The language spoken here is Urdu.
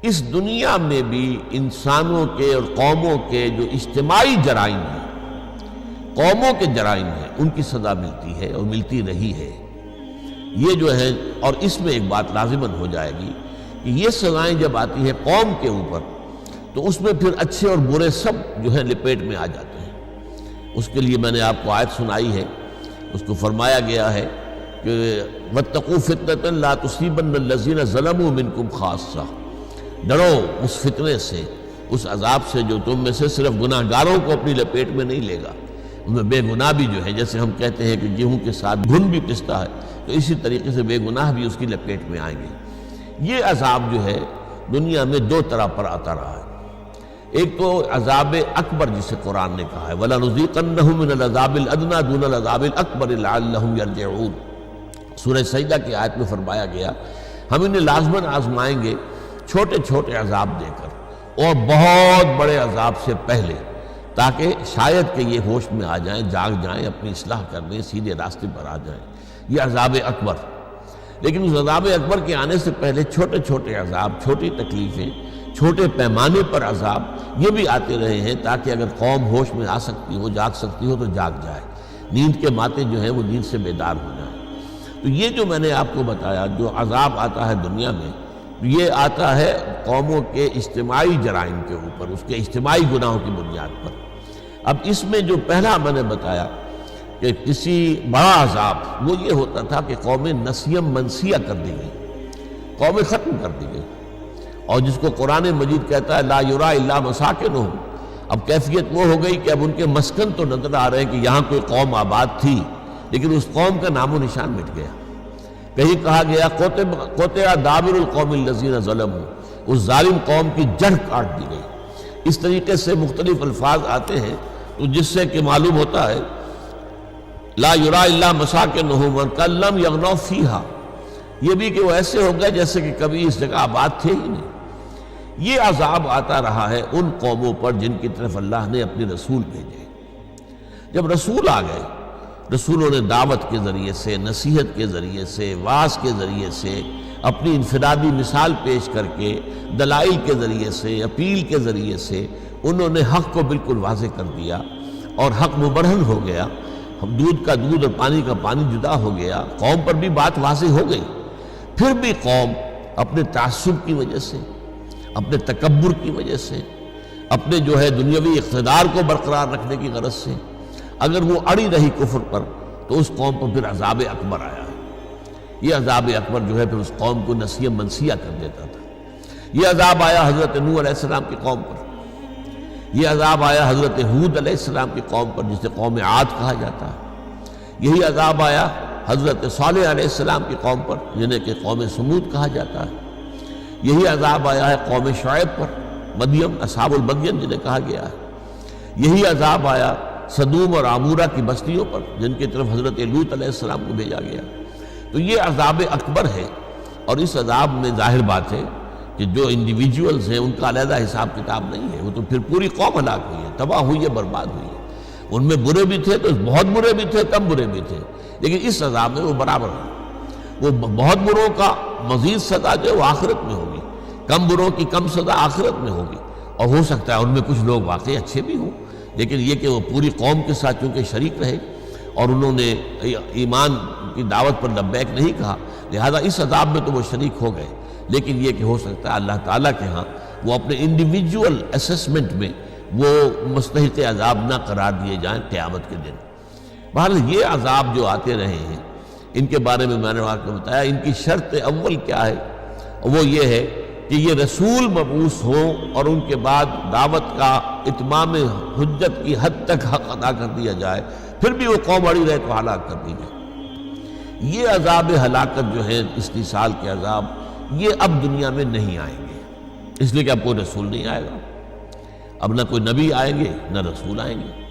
اس دنیا میں بھی انسانوں کے اور قوموں کے جو اجتماعی جرائم ہیں، قوموں کے جرائم ہیں، ان کی سزا ملتی ہے اور ملتی رہی ہے۔ یہ جو ہے، اور اس میں ایک بات لازماً ہو جائے گی کہ یہ سزائیں جب آتی ہیں قوم کے اوپر تو اس میں پھر اچھے اور برے سب جو ہے لپیٹ میں آ جاتے ہیں۔ اس کے لیے میں نے آپ کو آیت سنائی ہے، اس کو فرمایا گیا ہے کہ وَاتَّقُوا فِتْنَةً لَا تُصِيبَنَّ الَّذِينَ ظَلَمُوا مِنْكُمْ خَاصَّةً، ڈرو اس فتنے سے، اس عذاب سے جو تم میں سے صرف گناہ گاروں کو اپنی لپیٹ میں نہیں لے گا۔ ان میں بے گناہ بھی جو ہے، جیسے ہم کہتے ہیں کہ گیہوں کے ساتھ گھن بھی پستا ہے، تو اسی طریقے سے بے گناہ بھی اس کی لپیٹ میں آئیں گے۔ یہ عذاب جو ہے دنیا میں دو طرح پر آتا رہا ہے۔ ایک تو عذاب اکبر جسے قرآن نے کہا ہے وَلَنُذِيقَنَّهُم مِّنَ الْعَذَابِ الْأَدْنَىٰ دُونَ الْعَذَابِ الْأَكْبَرِ لَعَلَّهُمْ يَرْجِعُونَ۔ سورہ سجدہ کی آیت میں فرمایا گیا ہم انہیں لازماً آزمائیں گے چھوٹے چھوٹے عذاب دے کر اور بہت بڑے عذاب سے پہلے، تاکہ شاید کہ یہ ہوش میں آ جائیں، جاگ جائیں، اپنی اصلاح کرنے سیدھے راستے پر آ جائیں۔ یہ عذاب اکبر۔ لیکن اس عذاب اکبر کے آنے سے پہلے چھوٹے چھوٹے عذاب، چھوٹی تکلیفیں، چھوٹے پیمانے پر عذاب یہ بھی آتے رہے ہیں، تاکہ اگر قوم ہوش میں آ سکتی ہو، جاگ سکتی ہو تو جاگ جائے، نیند کے ماتے جو ہیں وہ نیند سے بیدار ہو جائیں۔ تو یہ جو میں نے آپ کو بتایا جو عذاب آتا ہے دنیا میں، یہ آتا ہے قوموں کے اجتماعی جرائم کے اوپر، اس کے اجتماعی گناہوں کی بنیاد پر۔ اب اس میں جو پہلا میں نے بتایا کہ کسی بڑا عذاب، وہ یہ ہوتا تھا کہ قومیں نسیم منسیہ کر دی گئی، قومیں ختم کر دی گئی، اور جس کو قرآن مجید کہتا ہے لا یرا الا مساکنہم۔ اب کیفیت وہ ہو گئی کہ اب ان کے مسکن تو نظر آ رہے ہیں کہ یہاں کوئی قوم آباد تھی، لیکن اس قوم کا نام و نشان مٹ گیا۔ کہیں کہا گیا قطع دابر القوم الذین ظلموا، اس ظالم قوم کی جڑ کاٹ دی گئی۔ اس طریقے سے مختلف الفاظ آتے ہیں تو جس سے کہ معلوم ہوتا ہے لا یرا الا مساکنہم وکأن لم یغنوا فیہا، یہ بھی کہ وہ ایسے ہو گئے جیسے کہ کبھی اس جگہ آباد تھے ہی نہیں۔ یہ عذاب آتا رہا ہے ان قوموں پر جن کی طرف اللہ نے اپنے رسول بھیجے۔ جب رسول آ گئے، رسولوں نے دعوت کے ذریعے سے، نصیحت کے ذریعے سے، وعظ کے ذریعے سے، اپنی انفرادی مثال پیش کر کے، دلائل کے ذریعے سے، اپیل کے ذریعے سے انہوں نے حق کو بالکل واضح کر دیا، اور حق مبرہن ہو گیا، دودھ کا دودھ اور پانی کا پانی جدا ہو گیا، قوم پر بھی بات واضح ہو گئی۔ پھر بھی قوم اپنے تعصب کی وجہ سے، اپنے تکبر کی وجہ سے، اپنے جو ہے دنیاوی اقتدار کو برقرار رکھنے کی غرض سے اگر وہ اڑی رہی کفر پر، تو اس قوم پر پھر عذاب اکبر آیا ہے۔ یہ عذاب اکبر جو ہے پھر اس قوم کو نسیم منسیہ کر دیتا تھا۔ یہ عذاب آیا حضرت نوح علیہ السلام کی قوم پر، یہ عذاب آیا حضرت ہود علیہ السلام کی قوم پر جسے قوم عاد کہا جاتا ہے، یہی عذاب آیا حضرت صالح علیہ السلام کی قوم پر جنہیں کہ قوم سمود کہا جاتا ہے، یہی عذاب آیا ہے قوم شعیب پر، مدین، اصحاب المدین جنہیں کہا گیا ہے، یہی عذاب آیا سدوم اور عمورہ کی بستیوں پر جن کی طرف حضرت لوط علیہ السلام کو بھیجا گیا۔ تو یہ عذاب اکبر ہے، اور اس عذاب میں ظاہر بات ہے کہ جو انڈیویجولز ہیں ان کا علیحدہ حساب کتاب نہیں ہے، وہ تو پھر پوری قوم ہلاک ہوئی ہے، تباہ ہوئی ہے، برباد ہوئی ہے۔ ان میں برے بھی تھے تو بہت برے بھی تھے، کم برے بھی تھے، لیکن اس عذاب میں وہ برابر ہیں۔ وہ بہت بروں کا مزید سزا جو ہے وہ آخرت میں ہوگی، کم بروں کی کم سزا آخرت میں ہوگی، اور ہو سکتا ہے ان میں کچھ لوگ واقعی اچھے بھی ہوں، لیکن یہ کہ وہ پوری قوم کے ساتھ چونکہ شریک رہے اور انہوں نے ایمان کی دعوت پر لبیک نہیں کہا، لہذا اس عذاب میں تو وہ شریک ہو گئے، لیکن یہ کہ ہو سکتا ہے اللہ تعالیٰ کے ہاں وہ اپنے انڈیویجول اسیسمنٹ میں وہ مستحق عذاب نہ قرار دیے جائیں قیامت کے دن۔ بہرحال یہ عذاب جو آتے رہے ہیں ان کے بارے میں نے آپ کو بتایا، ان کی شرط اول کیا ہے، وہ یہ ہے کہ یہ رسول مبعوث ہوں اور ان کے بعد دعوت کا اتمام حجت کی حد تک حق ادا کر دیا جائے، پھر بھی وہ قوم اڑی رہے تو ہلاک کر دی جائے۔ یہ عذاب ہلاکت جو ہے استیصال کے عذاب، یہ اب دنیا میں نہیں آئیں گے، اس لیے کہ اب کوئی رسول نہیں آئے گا، اب نہ کوئی نبی آئیں گے نہ رسول آئیں گے۔